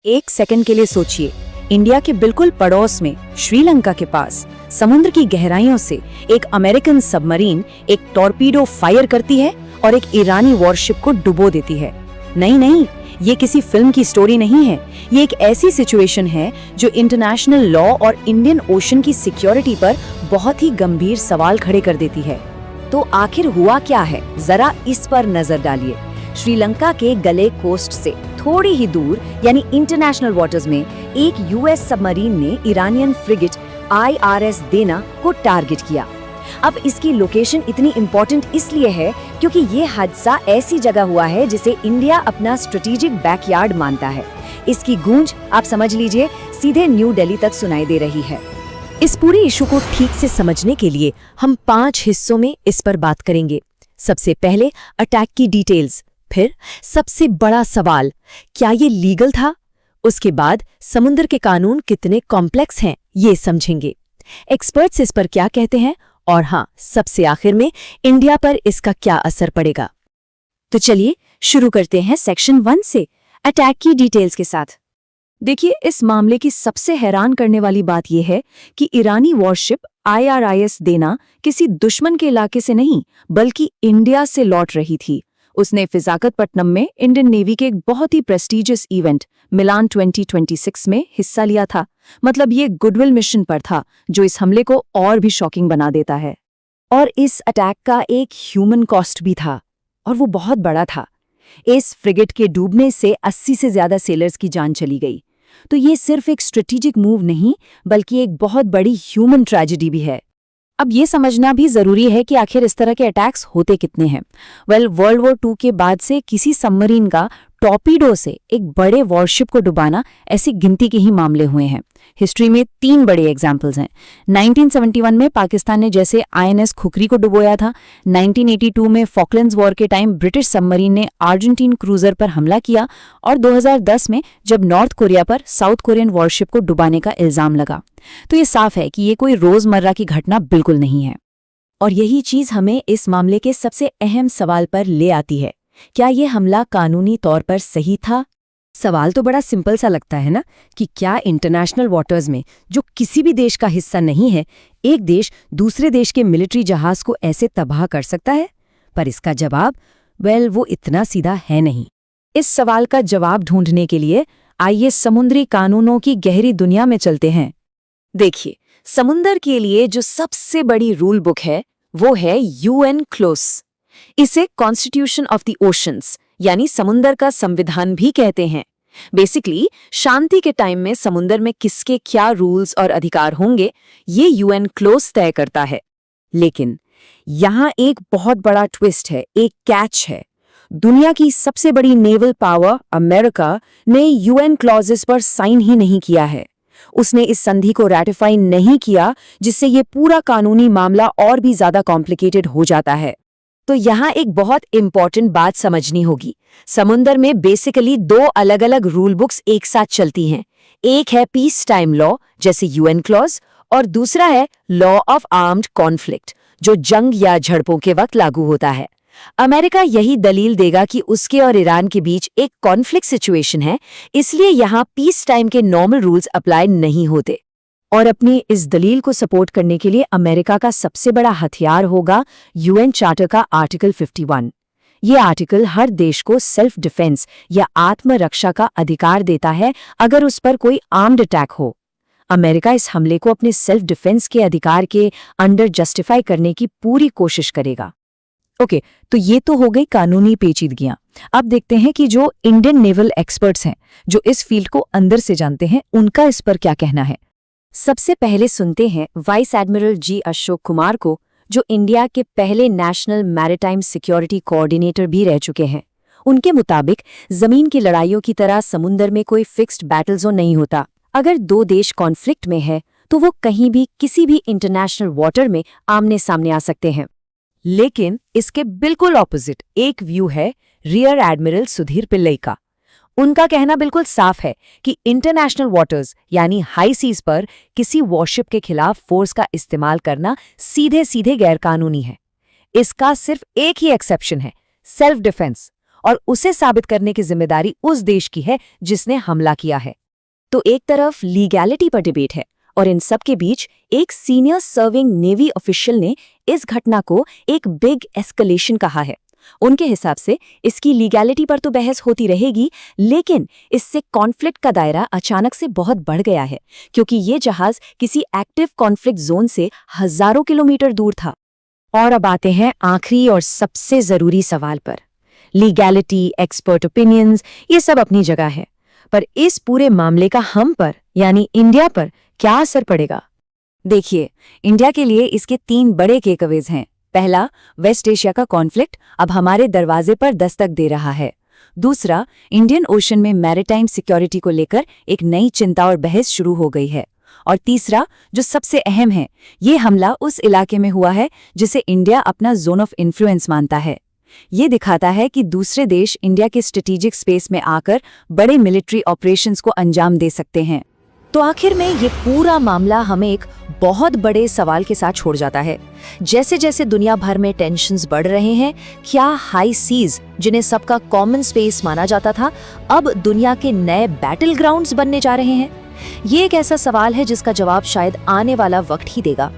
एक सेकंड के लिए सोचिए, इंडिया के बिल्कुल पड़ोस में श्रीलंका के पास समुद्र की गहराइयों से एक अमेरिकन सबमरीन एक टॉर्पीडो फायर करती है और एक ईरानी वॉरशिप को डुबो देती है। नहीं, ये किसी फिल्म की स्टोरी नहीं है। ये एक ऐसी सिचुएशन है जो इंटरनेशनल लॉ और इंडियन ओशन की सिक्योरिटी पर बहुत ही गंभीर सवाल खड़े कर देती है। तो आखिर हुआ क्या है, जरा इस पर नजर डालिए। श्रीलंका के गले कोस्ट से थोड़ी ही दूर यानी इंटरनेशनल वाटर्स में एक यूएस सबमरीन ने ईरानियन फ्रिगेट IRS देना को टारगेट किया। अब इसकी लोकेशन इतनी इम्पोर्टेंट इसलिए है क्योंकि ये हादसा ऐसी जगह हुआ है जिसे इंडिया अपना स्ट्रेटेजिक बैकयार्ड मानता है। इसकी गूंज आप समझ लीजिए सीधे न्यू दिल्ली तक सुनाई दे रही है। इस पूरी इशू को ठीक से समझने के लिए हम 5 हिस्सों में इस पर बात करेंगे। सबसे पहले अटैक की डिटेल्स, फिर सबसे बड़ा सवाल, क्या ये लीगल था? उसके बाद समुद्र के कानून कितने कॉम्प्लेक्स हैं ये समझेंगे, एक्सपर्ट्स इस पर क्या कहते हैं, और हाँ, सबसे आखिर में इंडिया पर इसका क्या असर पड़ेगा। तो चलिए शुरू करते हैं सेक्शन 1 से, अटैक की डिटेल्स के साथ। देखिए, इस मामले की सबसे हैरान करने वाली बात यह है कि ईरानी वॉरशिप IRS देना किसी दुश्मन के इलाके से नहीं बल्कि इंडिया से लौट रही थी। उसने विशाखापट्टनम में इंडियन नेवी के एक बहुत ही प्रेस्टीजियस इवेंट मिलान 2026 में हिस्सा लिया था। मतलब ये गुडविल मिशन पर था, जो इस हमले को और भी शॉकिंग बना देता है। और इस अटैक का एक ह्यूमन कॉस्ट भी था, और वो बहुत बड़ा था। इस फ्रिगेट के डूबने से 80 से ज्यादा सेलर्स की जान चली गई। तो ये सिर्फ एक स्ट्रेटेजिक मूव नहीं बल्कि एक बहुत बड़ी ह्यूमन ट्रेजेडी भी है। अब ये समझना भी जरूरी है कि आखिर इस तरह के अटैक्स होते कितने हैं। वर्ल्ड वॉर 2 के बाद से किसी सबमरीन का टॉर्पीडो से एक बड़े वॉरशिप को डुबाना ऐसी गिनती के ही मामले हुए हैं। हिस्ट्री में 3 बड़े एग्जाम्पल्स हैं। 1971 में पाकिस्तान ने जैसे INS खुखरी को डुबोया था, 1982 में फॉकलैंड्स वॉर के टाइम ब्रिटिश सबमरीन ने अर्जेंटीन क्रूजर पर हमला किया, और 2010 में जब नॉर्थ कोरिया पर साउथ कोरियन वॉरशिप को डुबाने का इल्जाम लगा। तो ये साफ है कि ये कोई रोजमर्रा की घटना बिल्कुल नहीं है। और यही चीज हमें इस मामले के सबसे अहम सवाल पर ले आती है, क्या ये हमला कानूनी तौर पर सही था? सवाल तो बड़ा सिंपल सा लगता है ना, कि क्या इंटरनेशनल वाटर्स में जो किसी भी देश का हिस्सा नहीं है, एक देश दूसरे देश के मिलिट्री जहाज को ऐसे तबाह कर सकता है? पर इसका जवाब वो इतना सीधा है नहीं। इस सवाल का जवाब ढूंढने के लिए आइए समुद्री कानूनों की गहरी दुनिया में चलते हैं। देखिए, समुद्र के लिए जो सबसे बड़ी रूल बुक है वो है UN क्लोज। इसे कॉन्स्टिट्यूशन ऑफ द ओशंस यानी समुद्र का संविधान भी कहते हैं। बेसिकली शांति के टाइम में समुद्र में किसके क्या रूल्स और अधिकार होंगे, ये UN क्लोज तय करता है। लेकिन यहाँ एक बहुत बड़ा ट्विस्ट है, एक कैच है। दुनिया की सबसे बड़ी नेवल पावर अमेरिका ने UN क्लॉजेस पर साइन ही नहीं किया है। उसने इस संधि को रैटिफाई नहीं किया, जिससे ये पूरा कानूनी मामला और भी ज्यादा कॉम्प्लिकेटेड हो जाता है। तो यहाँ एक बहुत इंपॉर्टेंट बात समझनी होगी। समुद्र में बेसिकली 2 अलग-अलग रूल बुक्स एक साथ चलती हैं। एक है पीस टाइम लॉ जैसे UN क्लॉज, और दूसरा है लॉ ऑफ आर्म्ड कॉन्फ्लिक्ट जो जंग या झड़पों के वक्त लागू होता है। अमेरिका यही दलील देगा कि उसके और ईरान के बीच एक कॉन्फ्लिक्ट सिचुएशन है, इसलिए यहाँ पीस टाइम के नॉर्मल रूल्स अप्लाई नहीं होते। और अपनी इस दलील को सपोर्ट करने के लिए अमेरिका का सबसे बड़ा हथियार होगा UN चार्टर का आर्टिकल 51। ये आर्टिकल हर देश को सेल्फ डिफेंस या आत्मरक्षा का अधिकार देता है अगर उस पर कोई आर्म्ड अटैक हो। अमेरिका इस हमले को अपने सेल्फ डिफेंस के अधिकार के अंडर जस्टिफाई करने की पूरी कोशिश करेगा। ओके, तो ये तो हो गई कानूनी पेचीदगियां। अब देखते हैं कि जो इंडियन नेवल एक्सपर्ट्स हैं, जो इस फील्ड को अंदर से जानते हैं, उनका इस पर क्या कहना है। सबसे पहले सुनते हैं vice admiral G Ashok Kumar को, जो इंडिया के पहले नेशनल मैरिटाइम सिक्योरिटी कोऑर्डिनेटर भी रह चुके हैं। उनके मुताबिक जमीन की लड़ाइयों की तरह समुद्र में कोई फिक्स्ड बैटल जोन नहीं होता। अगर 2 देश कॉन्फ्लिक्ट में है तो वो कहीं भी किसी भी इंटरनेशनल वाटर में आमने सामने आ सकते हैं। लेकिन इसके बिल्कुल ऑपोजिट एक व्यू है रियर एडमिरल सुधीर पिल्लई का। उनका कहना बिल्कुल साफ है कि इंटरनेशनल वाटर्स यानी हाई सीज पर किसी वॉरशिप के खिलाफ फोर्स का इस्तेमाल करना सीधे सीधे गैरकानूनी है। इसका सिर्फ एक ही एक्सेप्शन है, सेल्फ डिफेंस, और उसे साबित करने की जिम्मेदारी उस देश की है जिसने हमला किया है। तो एक तरफ लीगैलिटी पर डिबेट है और इन सब के बीच एक सीनियर सर्विंग नेवी ऑफिशियल ने इस घटना को एक बिग एस्केलेशन कहा है। उनके हिसाब से इसकी लीगैलिटी पर तो बहस होती रहेगी, लेकिन इससे कॉन्फ्लिक्ट का दायरा अचानक से बहुत बढ़ गया है, क्योंकि ये जहाज किसी एक्टिव कॉन्फ्लिक्ट जोन से हजारों किलोमीटर दूर था। और अब आते हैं आखिरी और सबसे जरूरी सवाल पर। लीगैलिटी, एक्सपर्ट ओपिनियंस, ये सब अपनी जगह है, पर इस पूरे मामले का हम पर यानी इंडिया पर क्या असर पड़ेगा? देखिए, इंडिया के लिए इसके 3 बड़े टेकअवेज हैं। पहला, वेस्ट एशिया का कॉन्फ्लिक्ट अब हमारे दरवाजे पर दस्तक दे रहा है। दूसरा, इंडियन ओशन में मैरिटाइम सिक्योरिटी को लेकर एक नई चिंता और बहस शुरू हो गई है। और तीसरा, जो सबसे अहम है, ये हमला उस इलाके में हुआ है जिसे इंडिया अपना जोन ऑफ इन्फ्लुएंस मानता है। ये दिखाता है कि दूसरे देश इंडिया के स्ट्रेटेजिक स्पेस में आकर बड़े मिलिट्री ऑपरेशंस को अंजाम दे सकते हैं। तो आखिर में ये पूरा मामला हमें एक बहुत बड़े सवाल के साथ छोड़ जाता है। जैसे जैसे दुनिया भर में टेंशन्स बढ़ रहे हैं, क्या हाई सीज, जिन्हें सबका कॉमन स्पेस माना जाता था, अब दुनिया के नए बैटल ग्राउंड्स बनने जा रहे हैं? ये एक ऐसा सवाल है जिसका जवाब शायद आने वाला वक्त ही देगा।